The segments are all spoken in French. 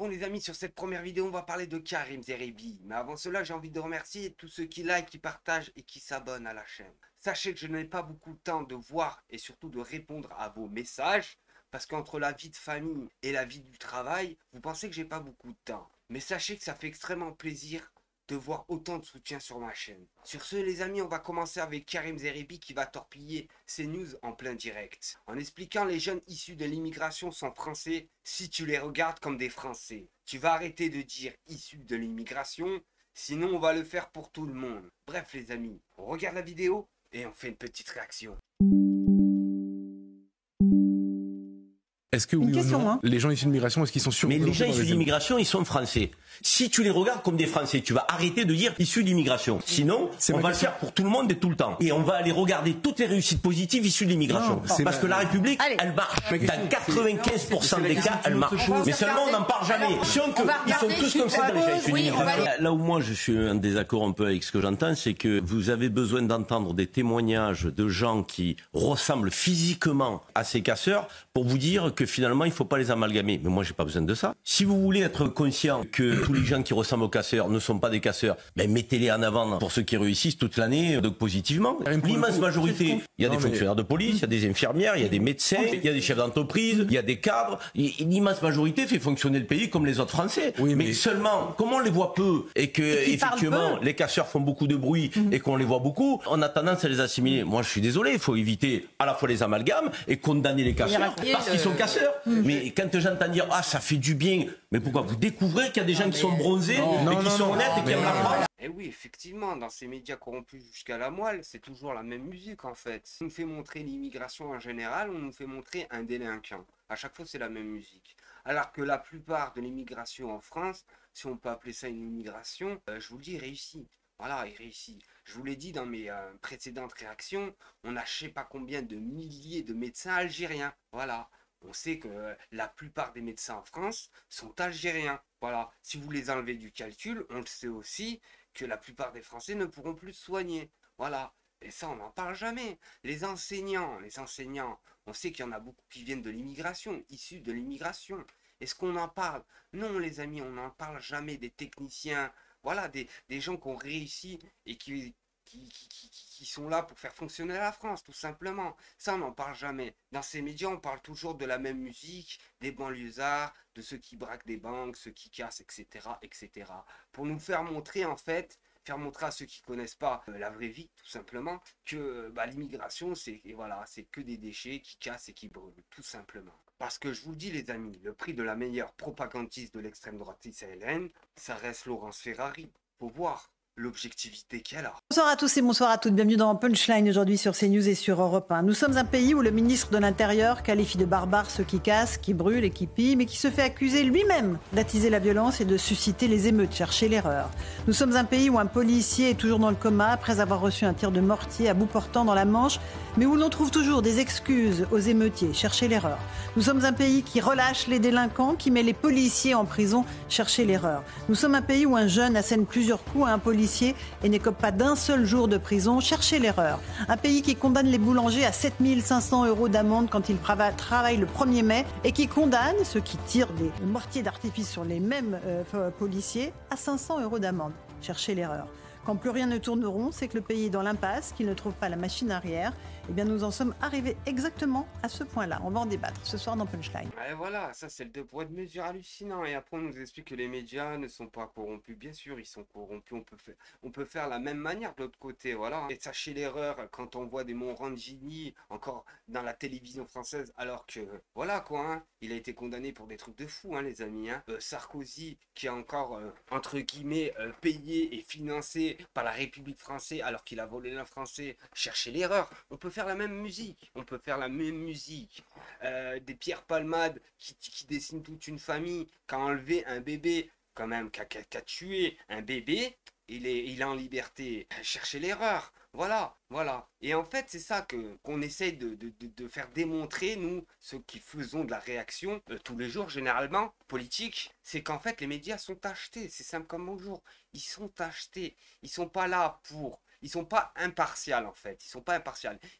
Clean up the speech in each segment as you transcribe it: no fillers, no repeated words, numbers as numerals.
Bon les amis, sur cette première vidéo, on va parler de Karim Zerebi. Mais avant cela, j'ai envie de remercier tous ceux qui like, qui partagent et qui s'abonnent à la chaîne. Sachez que je n'ai pas beaucoup de temps de voir et surtout de répondre à vos messages. Parce qu'entre la vie de famille et la vie du travail, vous pensez que j'ai pas beaucoup de temps. Mais sachez que ça fait extrêmement plaisir de voir autant de soutien sur ma chaîne. Sur ce les amis, on va commencer avec Karim Zerebi qui va torpiller CNews en plein direct. En expliquant les jeunes issus de l'immigration sont français si tu les regardes comme des Français. Tu vas arrêter de dire issus de l'immigration, sinon on va le faire pour tout le monde. Bref les amis, on regarde la vidéo et on fait une petite réaction. Est-ce que oui ou non, les gens issus de l'immigration, est-ce qu'ils sont sûrs? Mais les gens issus d'immigration, ils sont français. Si tu les regardes comme des Français, tu vas arrêter de dire issus d'immigration. Sinon, on va le faire pour tout le monde et tout le temps. Et on va aller regarder toutes les réussites positives issues de l'immigration. Parce que la République, elle marche. Dans 95% des cas, elle marche. Mais seulement, on n'en parle jamais. Ils sont tous comme ça, les gens issus d'immigration. Là où moi, je suis en désaccord un peu avec ce que j'entends, c'est que vous avez besoin d'entendre des témoignages de gens qui ressemblent physiquement à ces casseurs pour vous dire que finalement, il ne faut pas les amalgamer. Mais moi, j'ai pas besoin de ça. Si vous voulez être conscient que tous les gens qui ressemblent aux casseurs ne sont pas des casseurs, ben mettez-les en avant pour ceux qui réussissent toute l'année, donc positivement. L'immense majorité, il y a des fonctionnaires de police, il y a des infirmières, il y a des médecins, il y a des chefs d'entreprise, il y a des cadres. L'immense majorité fait fonctionner le pays comme les autres Français. Oui, mais seulement, comme on les voit peu et que effectivement les casseurs font beaucoup de bruit et qu'on les voit beaucoup, on a tendance à les assimiler. Moi, je suis désolé, il faut éviter à la fois les amalgames et condamner les casseurs parce qu'ils sont casseurs. Mais quand j'entends dire ah ça fait du bien, mais pourquoi vous découvrez qu'il y a des gens qui sont bronzés et qui sont honnêtes et qui aiment la France? Et oui, effectivement, dans ces médias corrompus jusqu'à la moelle, c'est toujours la même musique en fait. On nous fait montrer l'immigration en général, on nous fait montrer un délinquant. À chaque fois, c'est la même musique. Alors que la plupart de l'immigration en France, si on peut appeler ça une immigration, je vous le dis, réussit. Voilà, il réussit. Je vous l'ai dit dans mes précédentes réactions, on a je sais pas combien de milliers de médecins algériens. Voilà. On sait que la plupart des médecins en France sont algériens. Voilà. Si vous les enlevez du calcul, on le sait aussi que la plupart des Français ne pourront plus se soigner. Voilà. Et ça, on n'en parle jamais. Les enseignants, on sait qu'il y en a beaucoup qui viennent de l'immigration, issus de l'immigration. Est-ce qu'on en parle? Non, les amis, on n'en parle jamais. Des techniciens, voilà, des gens qui ont réussi et qui sont là pour faire fonctionner la France, tout simplement. Ça, on n'en parle jamais. Dans ces médias, on parle toujours de la même musique, des banlieusards, de ceux qui braquent des banques, ceux qui cassent, etc., etc. Pour nous faire montrer, en fait, faire montrer à ceux qui connaissent pas la vraie vie, tout simplement, que l'immigration, c'est voilà, c'est que des déchets qui cassent et qui brûlent, tout simplement. Parce que je vous le dis les amis, le prix de la meilleure propagandiste de l'extrême droite israélienne, ça reste Laurence Ferrari. Faut voir l'objectivité qu'elle a. Bonsoir à tous et bonsoir à toutes. Bienvenue dans Punchline aujourd'hui sur CNews et sur Europe 1. Nous sommes un pays où le ministre de l'Intérieur qualifie de barbares ceux qui cassent, qui brûlent et qui pillent, mais qui se fait accuser lui-même d'attiser la violence et de susciter les émeutes, chercher l'erreur. Nous sommes un pays où un policier est toujours dans le coma après avoir reçu un tir de mortier à bout portant dans la Manche, mais où l'on trouve toujours des excuses aux émeutiers, chercher l'erreur. Nous sommes un pays qui relâche les délinquants, qui met les policiers en prison, chercher l'erreur. Nous sommes un pays où un jeune assène plusieurs coups à un policier et n'écope pas d'un seul jour de prison, cherchez l'erreur. Un pays qui condamne les boulangers à 7 500 € d'amende quand ils travaillent le 1er mai et qui condamne ceux qui tirent des mortiers d'artifice sur les mêmes policiers à 500 € d'amende. Cherchez l'erreur. Quand plus rien ne tourne rond, c'est que le pays est dans l'impasse, qu'il ne trouve pas la machine arrière. Eh bien, nous en sommes arrivés exactement à ce point-là. On va en débattre ce soir dans Punchline. Et voilà, ça c'est le deux poids de mesure hallucinant. Et après, on nous explique que les médias ne sont pas corrompus. Bien sûr, ils sont corrompus. On peut faire la même manière de l'autre côté, voilà. Et sachez l'erreur quand on voit des Morandini encore dans la télévision française, alors que, voilà quoi, hein, il a été condamné pour des trucs de fou, hein, les amis. Hein. Sarkozy, qui a encore, entre guillemets, payé et financé par la République française, alors qu'il a volé la français, cherchez l'erreur. On peut faire la même musique, des Pierre Palmade qui dessinent toute une famille, qui a enlevé un bébé, quand même, qui a tué un bébé, il est en liberté, cherchez l'erreur, voilà. Et en fait, c'est ça qu'on essaye de faire démontrer, nous, ceux qui faisons de la réaction tous les jours, généralement, politique, c'est qu'en fait, les médias sont achetés, c'est simple comme bonjour, ils sont achetés, ils sont pas là pour... Ils sont pas impartials en fait, ils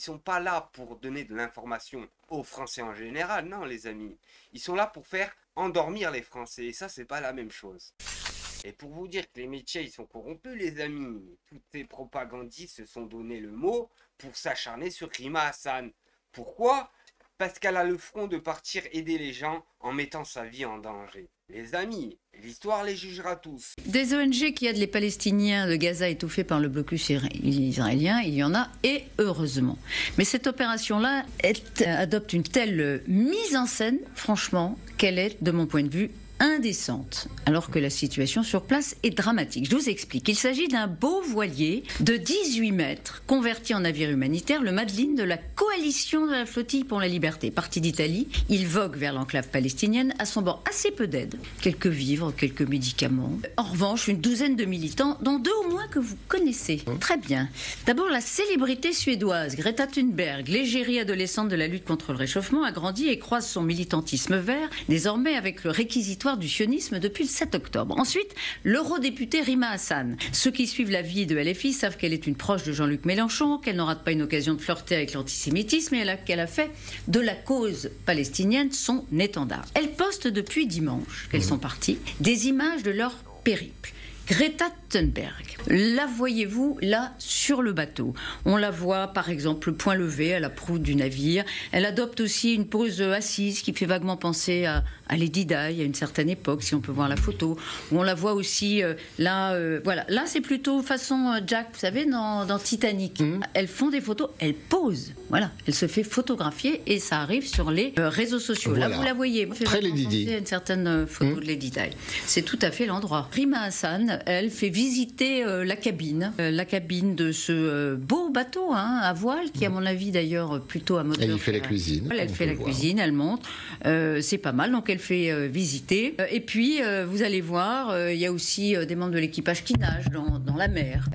sont pas là pour donner de l'information aux Français en général, non les amis. Ils sont là pour faire endormir les Français. Et ça, c'est pas la même chose. Et pour vous dire que les médias, ils sont corrompus, les amis. Tous ces propagandistes se sont donné le mot pour s'acharner sur Rima Hassan. Pourquoi? Parce qu'elle a le front de partir aider les gens en mettant sa vie en danger. Les amis, l'histoire les jugera tous. Des ONG qui aident les Palestiniens de Gaza étouffés par le blocus israélien, il y en a, et heureusement. Mais cette opération-là adopte une telle mise en scène, franchement, qu'elle est, de mon point de vue, indécente, alors que la situation sur place est dramatique. Je vous explique. Il s'agit d'un beau voilier de 18 mètres, converti en navire humanitaire, le Madeleine de la coalition de la flottille pour la liberté. Parti d'Italie, il vogue vers l'enclave palestinienne, à son bord assez peu d'aide, quelques vivres, quelques médicaments. En revanche, une douzaine de militants, dont 2 au moins que vous connaissez. Très bien. D'abord, la célébrité suédoise, Greta Thunberg, l'égérie adolescente de la lutte contre le réchauffement, a grandi et croise son militantisme vert, désormais avec le réquisitoire du sionisme depuis le 7 octobre. Ensuite, l'eurodéputée Rima Hassan. Ceux qui suivent la vie de LFI savent qu'elle est une proche de Jean-Luc Mélenchon, qu'elle n'aura pas une occasion de flirter avec l'antisémitisme et qu'elle a fait de la cause palestinienne son étendard. Elle poste depuis dimanche qu'elles sont parties des images de leur périple. Greta Thunberg, la voyez-vous là sur le bateau? On la voit par exemple point levé à la proue du navire. Elle adopte aussi une pose assise qui fait vaguement penser à Lady Di à une certaine époque, si on peut voir la photo. On la voit aussi voilà. Là c'est plutôt façon Jack, vous savez, dans Titanic. Elles font des photos, elles posent. Voilà, elle se fait photographier et ça arrive sur les réseaux sociaux. Voilà. Là vous la voyez. Très Lady Di. Une certaine photo de Lady Di. C'est tout à fait l'endroit. Rima Hassan, elle fait visiter la cabine de ce beau bateau à voile, qui à mon avis d'ailleurs plutôt à moteur. Elle y fait la cuisine. Elle fait la cuisine, elle monte. C'est pas mal, donc elle fait visiter. Et puis vous allez voir, il y a aussi des membres de l'équipage qui nagent dans la mer,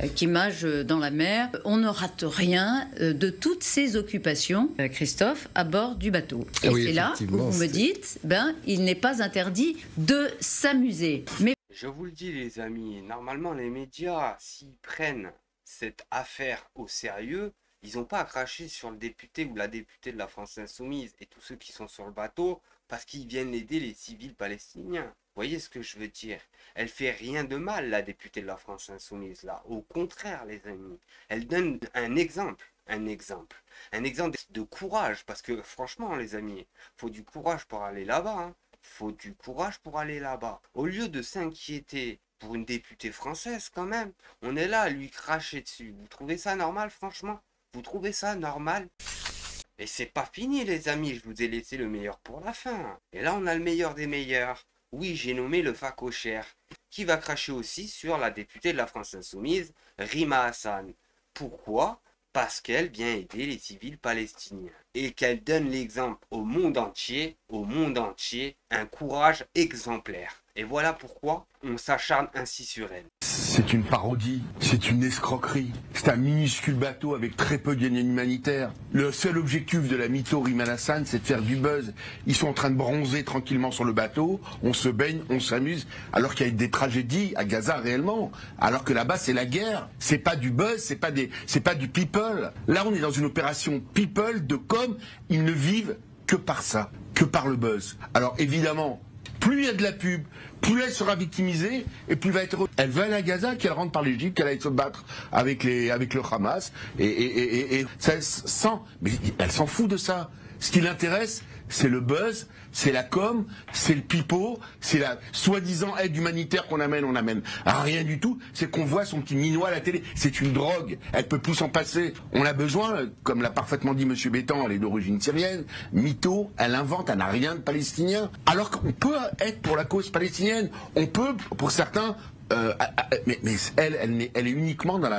On ne rate rien de toutes ces occupations, Christophe, à bord du bateau. Et oui, c'est là où vous me dites, il n'est pas interdit de s'amuser. Mais je vous le dis les amis, normalement les médias, s'ils prennent cette affaire au sérieux, ils n'ont pas à cracher sur le député ou la députée de la France Insoumise et tous ceux qui sont sur le bateau parce qu'ils viennent aider les civils palestiniens. Vous voyez ce que je veux dire? Elle fait rien de mal, la députée de la France Insoumise là. Au contraire les amis, elle donne un exemple de courage, parce que franchement les amis, faut du courage pour aller là-bas. Faut du courage pour aller là-bas. Au lieu de s'inquiéter pour une députée française quand même, on est là à lui cracher dessus. Vous trouvez ça normal franchement? Vous trouvez ça normal? Et c'est pas fini les amis, je vous ai laissé le meilleur pour la fin. Et là on a le meilleur des meilleurs. Oui, j'ai nommé le facochère, qui va cracher aussi sur la députée de la France Insoumise, Rima Hassan. Pourquoi? Parce qu'elle vient aider les civils palestiniens. Et qu'elle donne l'exemple au monde entier, un courage exemplaire. Et voilà pourquoi on s'acharne ainsi sur elle. C'est une parodie, c'est une escroquerie. C'est un minuscule bateau avec très peu de gains humanitaires. Le seul objectif de la mytho Rima Hassan, c'est de faire du buzz. Ils sont en train de bronzer tranquillement sur le bateau, on se baigne, on s'amuse, alors qu'il y a des tragédies à Gaza réellement. Alors que là-bas, c'est la guerre. C'est pas du buzz, c'est pas du people. Là, on est dans une opération people de com. Ils ne vivent que par ça, que par le buzz. Alors évidemment, plus il y a de la pub, plus elle sera victimisée et plus elle va être heureuse. Elle veut aller à Gaza, qu'elle rentre par l'Égypte, qu'elle aille se battre avec le Hamas et ça sent, mais elle s'en fout de ça. Ce qui l'intéresse, c'est le buzz, c'est la com, c'est le pipeau, c'est la soi-disant aide humanitaire qu'on amène, on amène rien du tout. C'est qu'on voit son petit minois à la télé. C'est une drogue. Elle peut plus s'en passer. On a besoin, comme l'a parfaitement dit Monsieur Bétan, elle est d'origine syrienne. Mytho, elle invente, elle n'a rien de palestinien. Alors qu'on peut être pour la cause palestinienne. On peut, pour certains. Mais elle est uniquement dans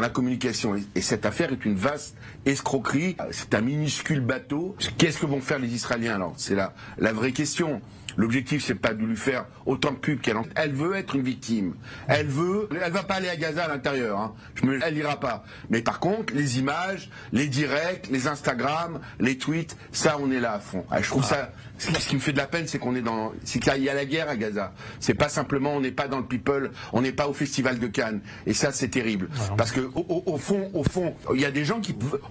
la communication. Et cette affaire est une vaste escroquerie. C'est un minuscule bateau. Qu'est-ce que vont faire les Israéliens alors? C'est la vraie question. L'objectif, c'est pas de lui faire autant de pub qu'elle. Elle veut être une victime. Elle va pas aller à Gaza à l'intérieur. Elle ira pas. Mais par contre, les images, les directs, les Instagram, les tweets, ça, on est là à fond. Je trouve ça Ce qui me fait de la peine, c'est c'est qu'il y a la guerre à Gaza. C'est pas simplement, on n'est pas dans le People, on n'est pas au Festival de Cannes. Et ça, c'est terrible. Voilà. Parce que au fond, il y a des gens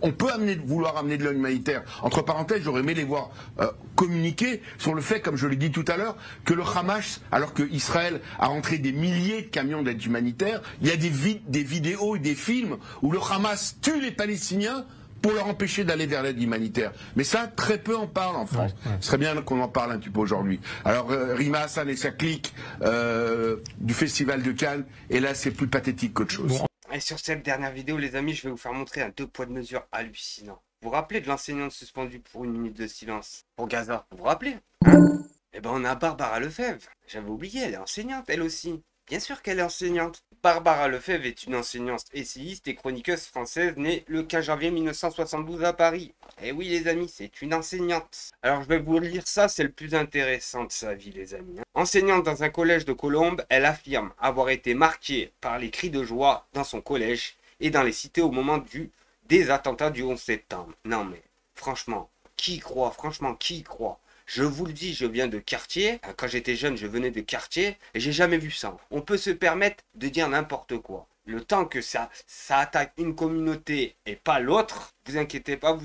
on peut vouloir amener de l'aide humanitaire. Entre parenthèses, j'aurais aimé les voir communiquer sur le fait, comme je l'ai dit tout à l'heure, que le Hamas, alors que Israël a rentré des milliers de camions d'aide humanitaire, il y a des vidéos et des films où le Hamas tue les Palestiniens pour leur empêcher d'aller vers l'aide humanitaire. Mais ça, très peu en parlent en France. Ce serait bien qu'on en parle un petit peu aujourd'hui. Alors, Rima Hassan et sa clique du Festival de Cannes, et là, c'est plus pathétique qu'autre chose. Et sur cette dernière vidéo, les amis, je vais vous faire montrer un 2 poids de mesure hallucinant. Vous vous rappelez de l'enseignante suspendue pour 1 minute de silence pour Gaza? Vous vous rappelez? Eh ben, on a Barbara Lefebvre. J'avais oublié, elle est enseignante, elle aussi. Bien sûr qu'elle est enseignante. Barbara Lefebvre est une enseignante essayiste et chroniqueuse française née le 15 janvier 1972 à Paris. Eh oui les amis, c'est une enseignante. Alors je vais vous lire ça, c'est le plus intéressant de sa vie les amis. Enseignante dans un collège de Colombes, elle affirme avoir été marquée par les cris de joie dans son collège et dans les cités au moment des attentats du 11 septembre. Non mais franchement, qui y croit? Franchement, qui y croit? Je vous le dis, je viens de quartier. Quand j'étais jeune, je venais de quartier et j'ai jamais vu ça. On peut se permettre de dire n'importe quoi. Le temps que ça attaque une communauté et pas l'autre, vous inquiétez pas,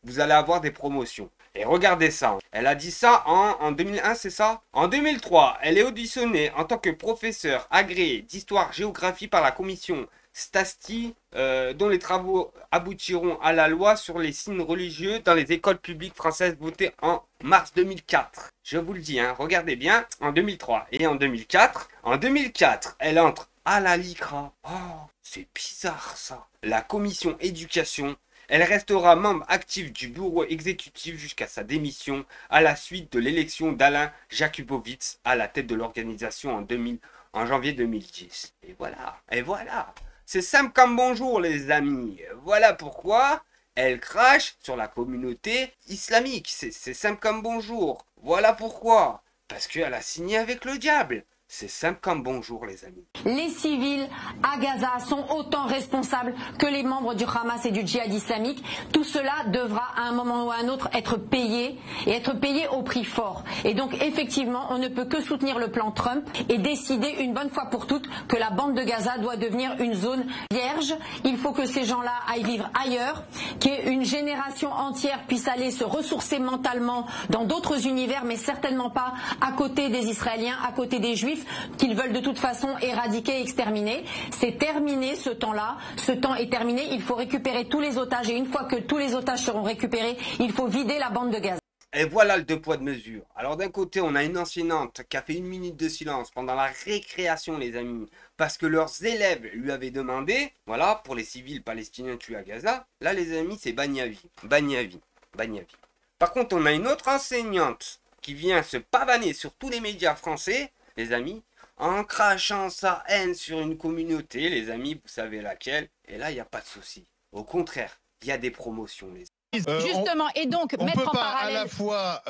vous allez avoir des promotions. Et regardez ça. Elle a dit ça en 2001, c'est ça? En 2003, elle est auditionnée en tant que professeure agréée d'histoire-géographie par la commission Stasti, dont les travaux aboutiront à la loi sur les signes religieux dans les écoles publiques françaises votée en mars 2004. Je vous le dis, hein, regardez bien, en 2003 et en 2004. En 2004, elle entre à la LICRA. Oh, c'est bizarre ça. La commission éducation. Elle restera membre actif du bureau exécutif jusqu'à sa démission à la suite de l'élection d'Alain Jakubowicz à la tête de l'organisation en janvier 2010. Et voilà, et voilà. C'est simple comme bonjour les amis. Voilà pourquoi elle crache sur la communauté islamique. C'est simple comme bonjour. Voilà pourquoi. Parce qu'elle a signé avec le diable. C'est simple comme bonjour les amis. Les civils à Gaza sont autant responsables que les membres du Hamas et du djihad islamique. Tout cela devra à un moment ou à un autre être payé et être payé au prix fort. Et donc effectivement on ne peut que soutenir le plan Trump et décider une bonne fois pour toutes que la bande de Gaza doit devenir une zone vierge. Il faut que ces gens-là aillent vivre ailleurs, qu'une génération entière puisse aller se ressourcer mentalement dans d'autres univers, mais certainement pas à côté des Israéliens, à côté des Juifs, qu'ils veulent de toute façon éradiquer, exterminer. C'est terminé ce temps-là, ce temps est terminé, il faut récupérer tous les otages et une fois que tous les otages seront récupérés, il faut vider la bande de Gaza. Et voilà le 2 poids de mesure. Alors d'un côté, on a une enseignante qui a fait 1 minute de silence pendant la récréation les amis, parce que leurs élèves lui avaient demandé, voilà, pour les civils palestiniens tués à Gaza, là les amis c'est banni à vie, banni à vie, banni à vie. Par contre, on a une autre enseignante qui vient se pavaner sur tous les médias français, les amis, en crachant sa haine sur une communauté, les amis, vous savez laquelle, et là, il n'y a pas de souci. Au contraire, il y a des promotions, les amis. Justement, et donc on mettre peut en pas parallèle... à la fois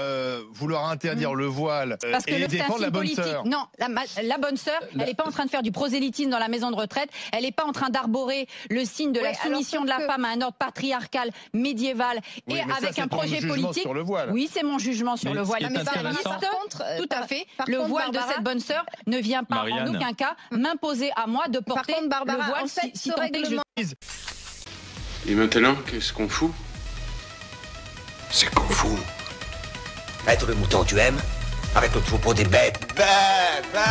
vouloir interdire le voile Parce que et défendre la bonne politique. sœur. Non, la bonne sœur, elle n'est pas en train de faire du prosélytisme dans la maison de retraite, elle n'est pas en train d'arborer le signe de la soumission de la femme à un ordre patriarcal, médiéval, Oui, et mais avec ça, un projet ton jugement politique. sur le voile. Oui, c'est mon jugement sur le voile. Mais Par contre, tout à fait, le voile de cette bonne sœur ne vient pas en aucun cas m'imposer à moi de porter le voile si tant est que je... Et maintenant, qu'est-ce qu'on fout? C'est qu'on fout. Être le mouton tu aimes? Arrête-toi pour des bêtes. Bêtes, bêtes.